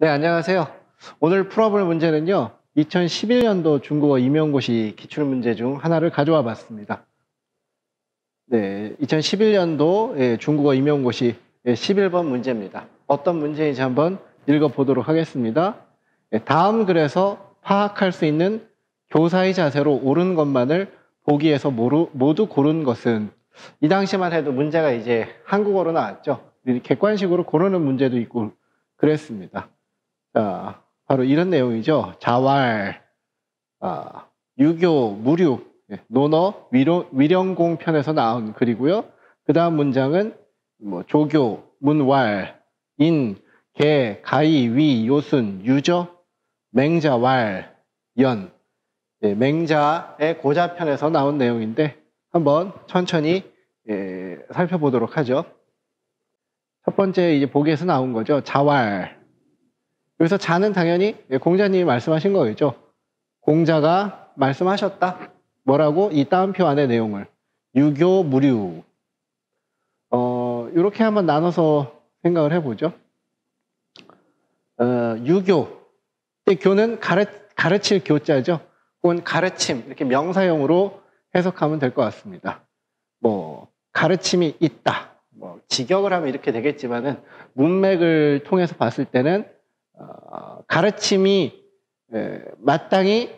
네, 안녕하세요. 오늘 풀어볼 문제는요, 2011년도 중국어 임용고시 기출문제 중 하나를 가져와 봤습니다. 네, 2011년도 중국어 임용고시 11번 문제입니다. 어떤 문제인지 한번 읽어보도록 하겠습니다. 다음 글에서 파악할 수 있는 교사의 자세로 옳은 것만을 보기에서 모두 고른 것은, 이 당시만 해도 문제가 이제 한국어로 나왔죠. 객관식으로 고르는 문제도 있고 그랬습니다. 자, 바로 이런 내용이죠. 자왈, 유교, 무류, 논어, 위령공 편에서 나온 글이고요. 그 다음 문장은 조교, 문왈, 인, 개, 가이, 위, 요순, 유저, 맹자왈, 연. 맹자의 고자편에서 나온 내용인데 한번 천천히 살펴보도록 하죠. 첫 번째 이제 보기에서 나온 거죠. 자왈. 여기서 자는 당연히 공자님이 말씀하신 거겠죠. 공자가 말씀하셨다. 뭐라고? 이 따옴표 안의 내용을. 유교, 무류. 이렇게 한번 나눠서 생각을 해보죠. 유교. 교는 가르칠 교자죠. 혹은 가르침. 이렇게 명사형으로 해석하면 될 것 같습니다. 가르침이 있다. 직역을 하면 이렇게 되겠지만은 문맥을 통해서 봤을 때는 가르침이 마땅히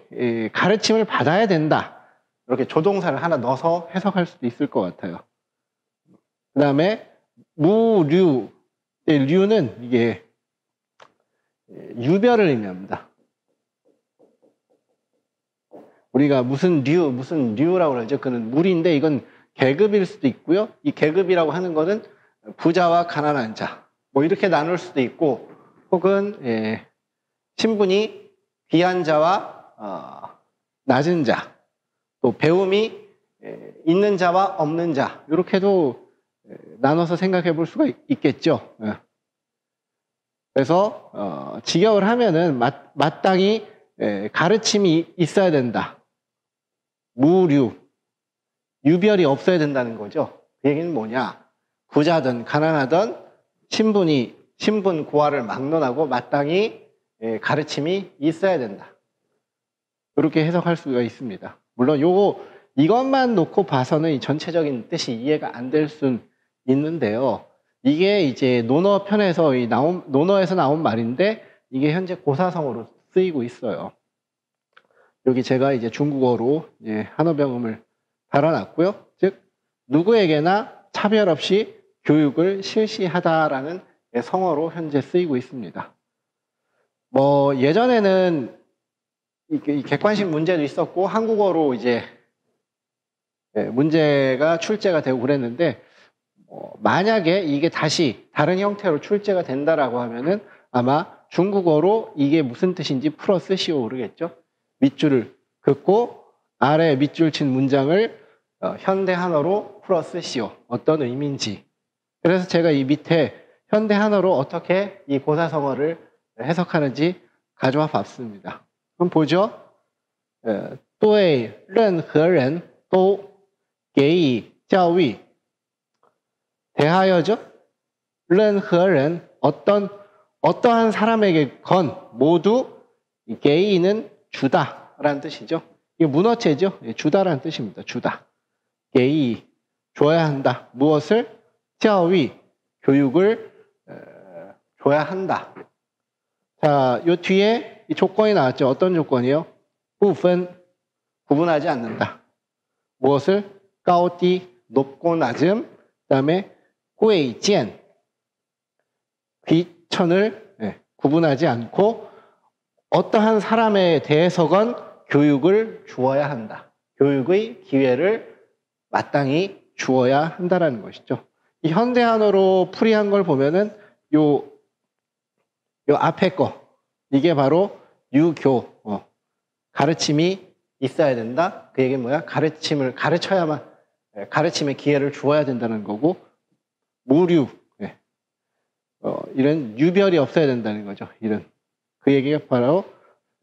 가르침을 받아야 된다. 이렇게 조동사를 하나 넣어서 해석할 수도 있을 것 같아요. 그 다음에 무류. 류는 이게 유별을 의미합니다. 우리가 무슨 류라고 그러죠. 그는 물인데 이건 계급일 수도 있고요. 이 계급이라고 하는 거는 부자와 가난한 자. 이렇게 나눌 수도 있고, 혹은 신분이 귀한 자와 낮은 자, 또 배움이 있는 자와 없는 자, 이렇게도 나눠서 생각해 볼 수가 있겠죠. 그래서 직역을 하면은 마땅히 가르침이 있어야 된다. 무류, 유별이 없어야 된다는 거죠. 그 얘기는 뭐냐? 부자든 가난하든 신분 고하를 막론하고 마땅히 가르침이 있어야 된다. 그렇게 해석할 수가 있습니다. 물론 이것만 놓고 봐서는 이 전체적인 뜻이 이해가 안 될 순 있는데요. 이게 이제 논어에서 나온 말인데 이게 현재 고사성어로 쓰이고 있어요. 여기 제가 이제 중국어로 한어병음을 달아놨고요. 즉 누구에게나 차별 없이 교육을 실시하다라는 성어로 현재 쓰이고 있습니다. 예전에는 이 객관식 문제도 있었고 한국어로 이제 문제가 출제가 되고 그랬는데, 만약에 이게 다시 다른 형태로 출제가 된다라고 하면은 아마 중국어로 이게 무슨 뜻인지 풀어 쓰시오 그러겠죠. 밑줄을 긋고 아래 밑줄 친 문장을 현대 한어로 풀어 쓰시오. 어떤 의미인지. 그래서 제가 이 밑에 현대 한어로 어떻게 이 고사성어를 해석하는지 가져와 봤습니다. 그럼 보죠. 对任何人都给予教育. 대하여죠. 任何人, 어떠한 사람에게 모두 게이는 주다라는 뜻이죠. 이게 문어체죠. 주다라는 뜻입니다. 주다. 게이, 줘야 한다. 무엇을? 教育, 교육을 줘야 한다. 자, 요 뒤에 이 조건이 나왔죠. 어떤 조건이요? 不分, 구분하지 않는다. 무엇을? 高低, 높고 낮음. 그 다음에 贵贱, 귀천을 구분하지 않고 어떠한 사람에 대해서건 교육을 주어야 한다. 교육의 기회를 마땅히 주어야 한다라는 것이죠. 이 현대한어로 풀이한 걸 보면은 요 앞에 거, 이게 바로 유교, 가르침이 있어야 된다. 그 얘기는 뭐야? 가르침을 가르쳐야만, 가르침의 기회를 주어야 된다는 거고, 무류, 이런 유별이 없어야 된다는 거죠. 그 얘기가 바로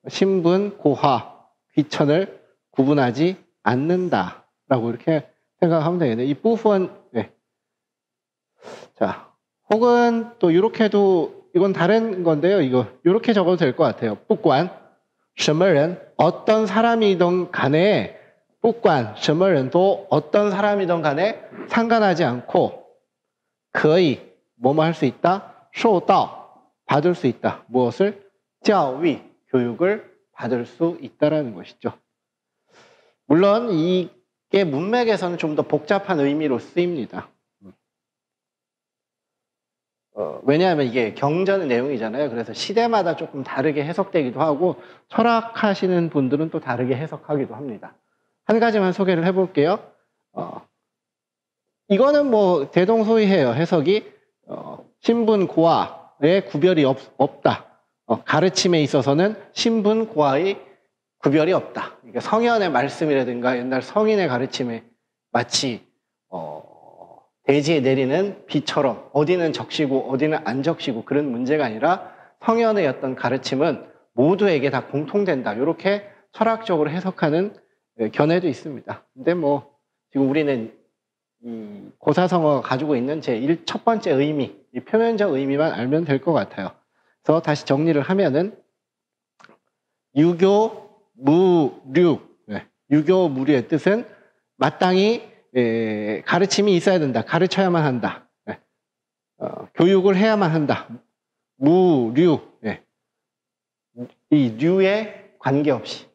신분, 고하, 귀천을 구분하지 않는다라고 이렇게 생각하면 되겠네요. 이 부분, 자, 혹은 또 이렇게도 이건 다른 건데요. 이거 이렇게 적어도 될 것 같아요. 不管什么人 어떤 사람이든 간에 不管什么人도 어떤 사람이든 간에 상관하지 않고 可以뭐뭐 할 수 있다. 受到받을 수 있다. 무엇을? 教育 교육을 받을 수 있다라는 것이죠. 물론 이게 문맥에서는 좀 더 복잡한 의미로 쓰입니다. 왜냐하면 이게 경전의 내용이잖아요. 그래서 시대마다 조금 다르게 해석되기도 하고 철학하시는 분들은 또 다르게 해석하기도 합니다. 한 가지만 소개를 해볼게요. 이거는 뭐 대동소이해요. 해석이 신분 고하의 구별이 없다. 가르침에 있어서는 신분 고하의 구별이 없다. 그러니까 성현의 말씀이라든가 옛날 성인의 가르침에 마치 대지에 내리는 비처럼 어디는 적시고 어디는 안 적시고 그런 문제가 아니라 성현의 어떤 가르침은 모두에게 다 공통된다. 이렇게 철학적으로 해석하는 견해도 있습니다. 근데 뭐 지금 우리는 이 고사성어가 가지고 있는 첫 번째 의미, 이 표면적 의미만 알면 될 것 같아요. 그래서 다시 정리를 하면은 유교 무류, 유교 무류의 뜻은 마땅히 가르침이 있어야 된다. 가르쳐야만 한다. 교육을 해야만 한다. 무류, 이 류에 관계없이.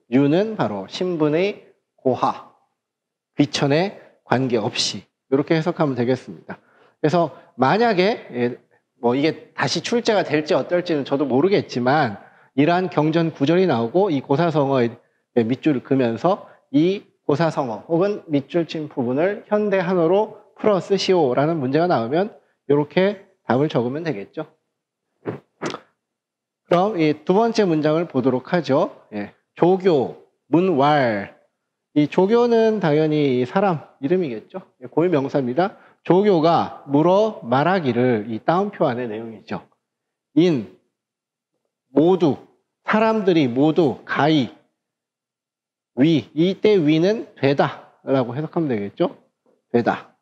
류는 바로 신분의 고하, 귀천에 관계없이. 이렇게 해석하면 되겠습니다. 그래서 만약에 뭐 이게 다시 출제가 될지 어떨지는 저도 모르겠지만 이러한 경전 구절이 나오고 이 고사성어의 밑줄을 그면서 이 고사성어 혹은 밑줄 친 부분을 현대 한어로 풀어 쓰시오라는 문제가 나오면 이렇게 답을 적으면 되겠죠. 그럼 이 두 번째 문장을 보도록 하죠. 조교, 문왈. 이 조교는 당연히 사람 이름이겠죠. 고유명사입니다. 조교가 물어 말하기를 이 따옴표 안의 내용이죠. 인, 모두, 사람들이 모두, 가히, 위, 이때 위는 되다 라고 해석하면 되겠죠. 되다.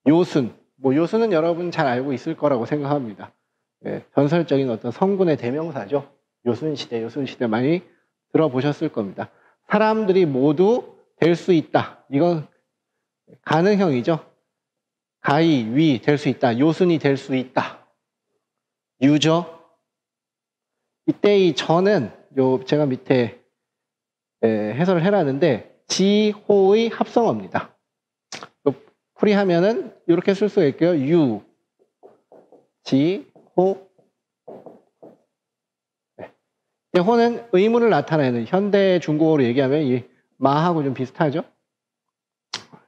요순, 뭐 요순은 여러분 잘 알고 있을 거라고 생각합니다. 전설적인 어떤 성군의 대명사죠. 요순시대 많이 들어보셨을 겁니다. 사람들이 모두 될 수 있다. 이건 가능형이죠. 가히, 위, 될 수 있다. 요순이 될 수 있다. 유저. 이때 이 저는 제가 밑에 해설을 해놨는데 지호의 합성어입니다. 풀이하면은 이렇게 쓸 수가 있고요. 유, 지, 호. 호는 의문을 나타내는 현대 중국어로 얘기하면 이 마하고 좀 비슷하죠?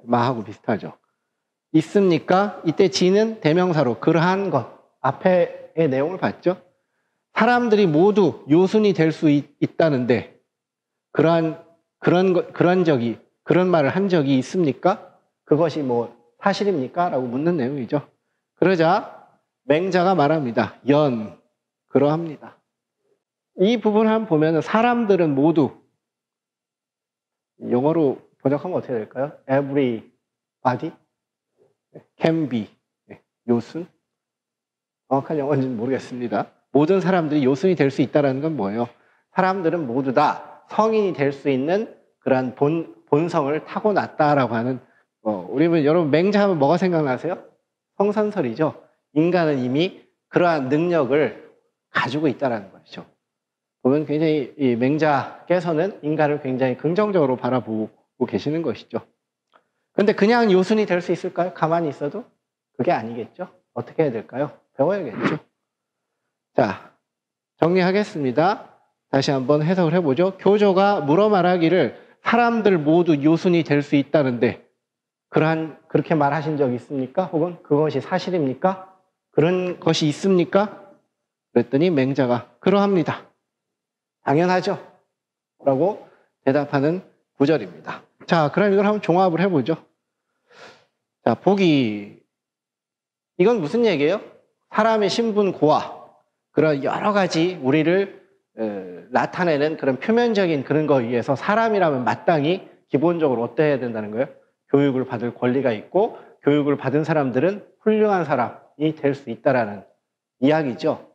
마하고 비슷하죠. 있습니까? 이때 지는 대명사로 그러한 것. 앞에의 내용을 봤죠? 사람들이 모두 요순이 될 수 있다는데 그런 말을 한 적이 있습니까? 그것이 뭐 사실입니까? 라고 묻는 내용이죠. 그러자 맹자가 말합니다. 그러합니다. 이 부분을 한번 보면 사람들은 모두 영어로 번역하면 어떻게 될까요? Everybody can be 요순? 정확한 영어인지는 모르겠습니다. 모든 사람들이 요순이 될 수 있다는 건 뭐예요? 사람들은 모두 다 성인이 될 수 있는 그러한 본성을 타고났다라고 하는 우리는 여러분 맹자하면 뭐가 생각나세요? 성선설이죠. 인간은 이미 그러한 능력을 가지고 있다는 것이죠. 보면 굉장히 이 맹자께서는 인간을 굉장히 긍정적으로 바라보고 계시는 것이죠. 그런데 그냥 요순이 될 수 있을까요? 가만히 있어도? 그게 아니겠죠. 어떻게 해야 될까요? 배워야겠죠. 자, 정리하겠습니다. 다시 한번 해석을 해보죠. 교조가 물어 말하기를 사람들 모두 요순이 될 수 있다는데 그렇게 말하신 적 있습니까? 혹은 그것이 사실입니까? 그런 것이 있습니까? 그랬더니 맹자가 그러합니다. 당연하죠. 라고 대답하는 구절입니다. 자, 그럼 이걸 한번 종합을 해보죠. 자, 보기. 이건 무슨 얘기예요? 사람의 신분 고하, 그런 여러 가지 우리를 나타내는 그런 표면적인 그런 거에 의해서 사람이라면 마땅히 기본적으로 어때야 된다는 거예요? 교육을 받을 권리가 있고 교육을 받은 사람들은 훌륭한 사람이 될 수 있다라는 이야기죠.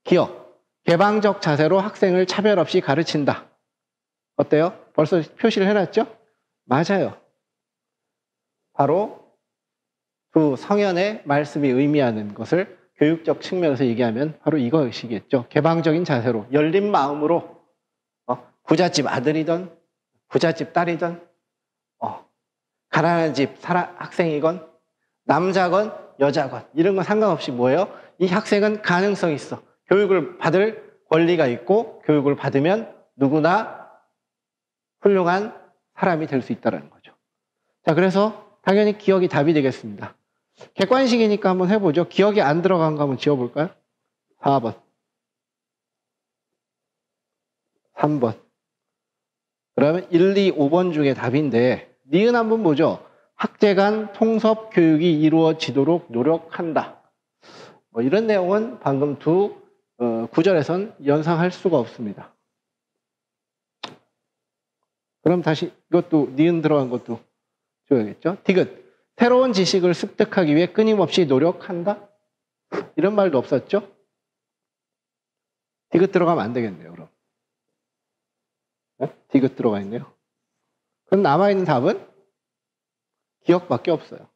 기억. 개방적 자세로 학생을 차별 없이 가르친다. 어때요? 벌써 표시를 해놨죠? 맞아요. 바로 두 성현의 말씀이 의미하는 것을 교육적 측면에서 얘기하면 바로 이것이겠죠. 개방적인 자세로, 열린 마음으로 부잣집 아들이든 부잣집 딸이든 가난한 집 학생이건 남자건 여자건 이런 건 상관없이 뭐예요? 이 학생은 가능성이 있어. 교육을 받을 권리가 있고 교육을 받으면 누구나 훌륭한 사람이 될 수 있다는 거죠. 자, 그래서 당연히 기억이 답이 되겠습니다. 객관식이니까 한번 해보죠. 기억이 안 들어간 거 한번 지워볼까요? 4번. 3번. 그러면 1, 2, 5번 중에 답인데 니은 한번 보죠. 학제 간 통섭 교육이 이루어지도록 노력한다. 뭐 이런 내용은 방금 두 구절에선 연상할 수가 없습니다. 그럼 다시 이것도 니은 들어간 것도 줘야겠죠. 디귿. 새로운 지식을 습득하기 위해 끊임없이 노력한다? 이런 말도 없었죠? 디귿 들어가면 안 되겠네요, 그럼. 네? 디귿 들어가 있네요. 그럼 남아있는 답은 기억밖에 없어요.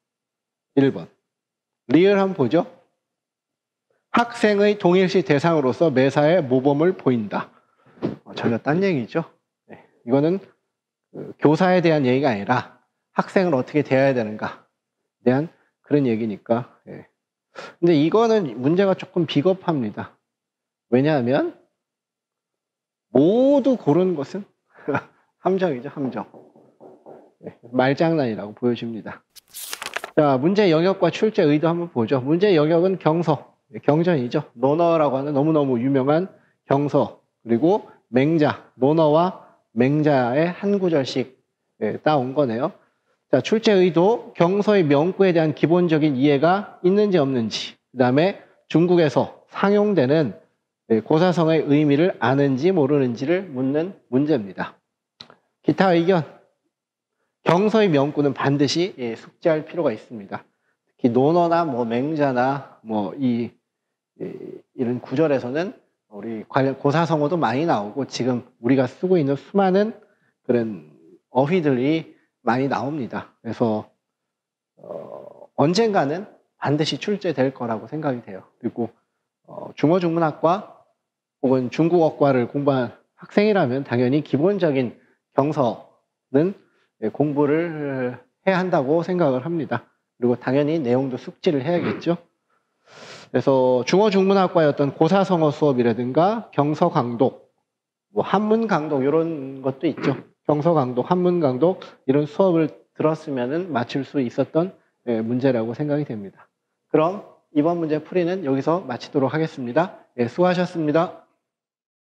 1번. 리을 한번 보죠. 학생의 동일시 대상으로서 매사에 모범을 보인다. 전혀 딴 얘기죠. 네. 이거는 교사에 대한 얘기가 아니라 학생을 어떻게 대해야 되는가에 대한 그런 얘기니까. 네. 근데 이거는 문제가 조금 비겁합니다. 왜냐하면 모두 고른 것은 함정이죠, 함정. 네, 말장난이라고 보여집니다. 자, 문제 영역과 출제 의도 한번 보죠. 문제 영역은 경서, 경전이죠. 논어라고 하는 너무너무 유명한 경서, 그리고 맹자, 논어와 맹자의 한 구절씩 따온 거네요. 자, 출제 의도, 경서의 명구에 대한 기본적인 이해가 있는지 없는지, 그 다음에 중국에서 상용되는 고사성의 의미를 아는지 모르는지를 묻는 문제입니다. 기타 의견. 경서의 명구는 반드시 숙지할 필요가 있습니다. 특히 논어나 뭐 맹자나 뭐 이런 구절에서는 우리 관련 고사성어도 많이 나오고 지금 우리가 쓰고 있는 수많은 그런 어휘들이 많이 나옵니다. 그래서 언젠가는 반드시 출제될 거라고 생각이 돼요. 그리고 중어중문학과 혹은 중국어과를 공부한 학생이라면 당연히 기본적인 경서는 공부를 해야 한다고 생각을 합니다. 그리고 당연히 내용도 숙지를 해야겠죠. 그래서 중어중문학과의 어떤 고사성어 수업이라든가 경서강독, 뭐 한문강독 이런 것도 있죠. 경서강독, 한문강독 이런 수업을 들었으면 맞출 수 있었던 문제라고 생각이 됩니다. 그럼 이번 문제 풀이는 여기서 마치도록 하겠습니다. 수고하셨습니다.